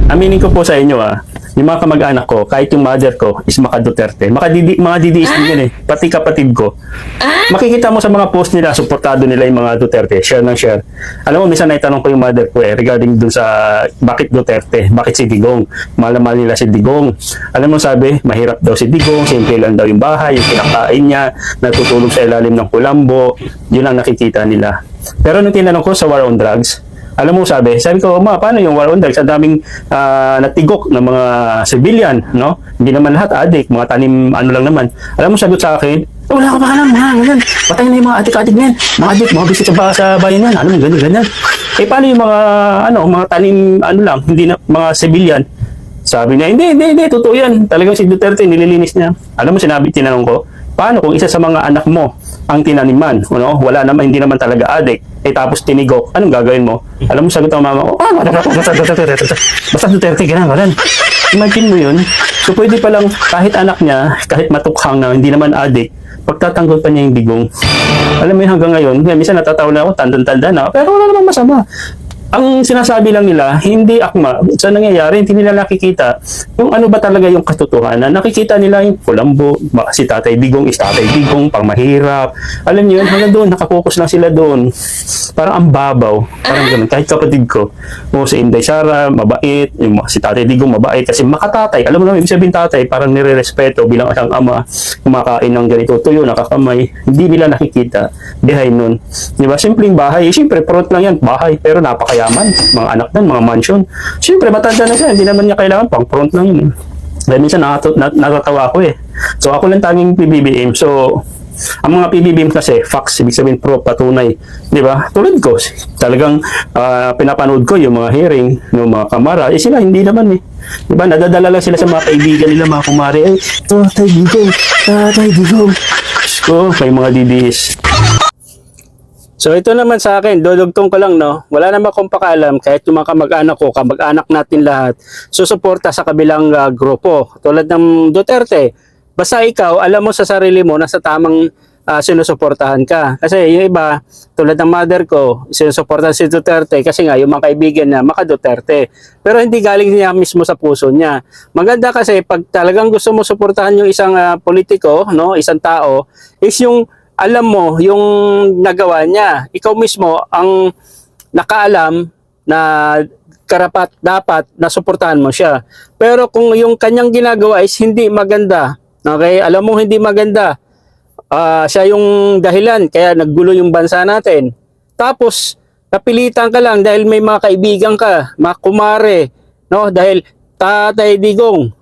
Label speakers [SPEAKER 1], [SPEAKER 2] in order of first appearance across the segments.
[SPEAKER 1] Aminin ko po sa inyo yung mga kamag-anak ko, kahit yung mother ko is maka Duterte. Mga DDS din yun eh, pati kapatid ko. Makikita mo sa mga post nila, suportado nila yung mga Duterte, share ng share. Alam mo, minsan naitanong ko yung mother ko regarding dun sa bakit Duterte, bakit si Digong. Mahal nila si Digong. Alam mo sabi, mahirap daw si Digong, simple lang daw yung bahay, yung kinakain niya, natutulog sa ilalim ng kulambo, yun ang nakikita nila. Pero nung tinanong ko sa war on drugs, alam mo sabi ko, paano yung war on drugs? Ang daming natigok ng mga civilian, no? Hindi naman lahat adik, mga tanim ano lang naman. Alam mo sagot sa akin, wala ka pa alam, ganyan. Patay na yung mga adik-adik na yan. Mga adik, mga bisit sa bayan yan. Alam mo, ganyan. Paano yung mga tanim, lang, hindi na, mga civilian? Sabi niya, hindi, totoo yan. Talagang si Duterte, nililinis niya. Alam mo, tinanong ko, paano kung isa sa mga anak mo ang tinaniman, wala naman, hindi naman talaga adik, tapos tinigok, anong gagawin mo? Alam mo, sagot ang mama ko, basta Duterte, ganun. Imagine mo yun. So, pwede palang kahit anak niya, kahit matukhang na hindi naman adik, pagtatanggol pa niya yung Digong. Alam mo yun, hanggang ngayon, minsan natatawa na ako, tanda na, pero wala namang masama. Ang sinasabi lang nila, hindi akma. Sa nangyayari, hindi nila nakikita yung ano ba talaga yung katotohanan. Nakikita nila yung kulambo, si Tatay Digong is Tatay Digong, pang mahirap. Alam niyo yun, hanggang doon, nakapokus lang sila doon. Parang ang babaw. Parang ganun. Kahit kapatid ko, si Inday Sara, mabait. Si Tatay Digong, mabait. Kasi makatatay. Alam mo naman, ibig sabihin tatay, parang nire-respeto bilang isang ama, kumakain ng ganito, tuyo, nakakamay. Hindi nila nakikita behind nun. Diba? Simpleng bahay. Siyempre, front lang yan, bahay. Pero napakayaman. Mga anak nun, mga mansion. Siyempre, matanda na siya. Hindi naman niya kailangan, pang front lang yun. Dahil minsan natatawa ako eh. So, ako lang tanging PBBM. So, ang mga PBBM kasi, facts, ibig sabihin pro, patunay. Di ba? Tulad ko, talagang pinapanood ko yung mga hearing, yung mga kamara, sila hindi naman eh. Di ba? Nadadala lang sila sa mga kaibigan nila, mga kumari, Tatay Digong, Tatay Digong. Diyos ko, may mga DDS. So ito naman sa akin, dodugtong ko lang, no? Wala naman akong pakaalam kahit yung mga kamag-anak ko, kamag-anak natin lahat, susuporta sa kabilang grupo. Tulad ng Duterte. Basta ikaw, alam mo sa sarili mo na sa tamang sinusuportahan ka. Kasi yung iba, tulad ng mother ko, sinusuportahan si Duterte kasi nga yung mga kaibigan niya, maka Duterte. Pero hindi galing niya mismo sa puso niya. Maganda kasi pag talagang gusto mo suportahan yung isang politiko, no, isang tao, is yung alam mo yung nagawa niya. Ikaw mismo ang nakaalam na karapat dapat na suportahan mo siya. Pero kung yung kanyang ginagawa is hindi maganda, okay? Alam mo hindi maganda, siya yung dahilan kaya naggulo yung bansa natin. Tapos napilitan ka lang dahil may mga kaibigan ka, mga kumare, no? Dahil Tatay Digong,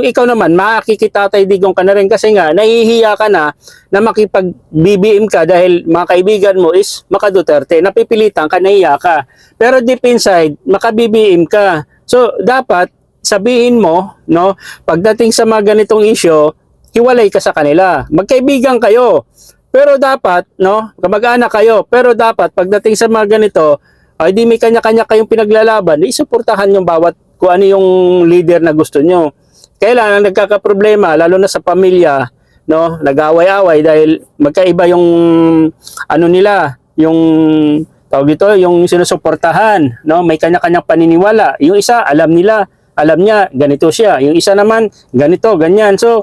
[SPEAKER 1] ikaw naman, makikitatay Digong ka na rin kasi nga, nahihiya ka na makipag-BBM ka dahil mga kaibigan mo is maka Duterte, napipilitan ka, nahihiya ka. Pero deep inside, maka-BBM ka. So, dapat sabihin mo, no, pagdating sa mga ganitong issue, hiwalay ka sa kanila. Magkaibigan kayo. Pero dapat, no, kamag-anak kayo, pero dapat pagdating sa mga ganito, ay di may kanya-kanya kayong pinaglalaban, isuportahan yung bawat kung ano yung leader na gusto nyo. Kailangan nagkakaproblema, lalo na sa pamilya, no, nag-away-away dahil magkaiba yung ano nila, yung tawag dito, yung sinusuportahan, no, may kanya-kanyang paniniwala. Yung isa, alam niya, ganito siya. Yung isa naman, ganito, ganyan. So,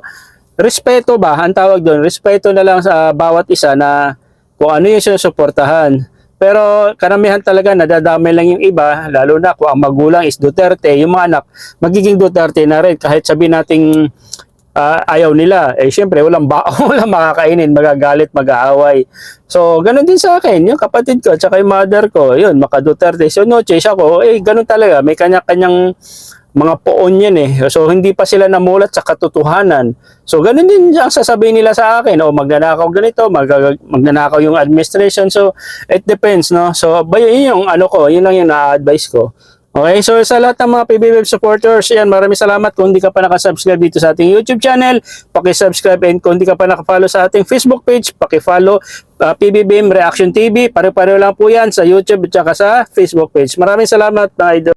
[SPEAKER 1] respeto ba, ang tawag doon, respeto na lang sa bawat isa na kung ano yung sinusuportahan. Pero karamihan talaga nadadamay lang yung iba, lalo na kung ang magulang is Duterte, yung mga anak magiging Duterte na rin kahit sabihin nating ayaw nila. Siyempre walang makakainin, magagalit, mag-aaway. So ganun din sa akin, yung kapatid ko at saka yung mother ko, yun, maka Duterte. So no choice ako, ganun talaga, may kanya-kanyang mga poon yan eh. So hindi pa sila namulat sa katotohanan. So ganun din ang sasabihin nila sa akin, magnanakaw ganito, magnanakaw yung administration. So it depends, no? So yun yung ano ko, yun lang yung na-advise ko. Okay, so sa lahat ng mga PBBM supporters, yan, maraming salamat. Kung hindi ka pa nakasubscribe dito sa ating YouTube channel, paki-subscribe, and kung hindi ka pa nakafollow sa ating Facebook page, paki-follow PBBM Reaction TV. Pare-pareho lang po yan sa YouTube at saka sa Facebook page. Maraming salamat, mga idol.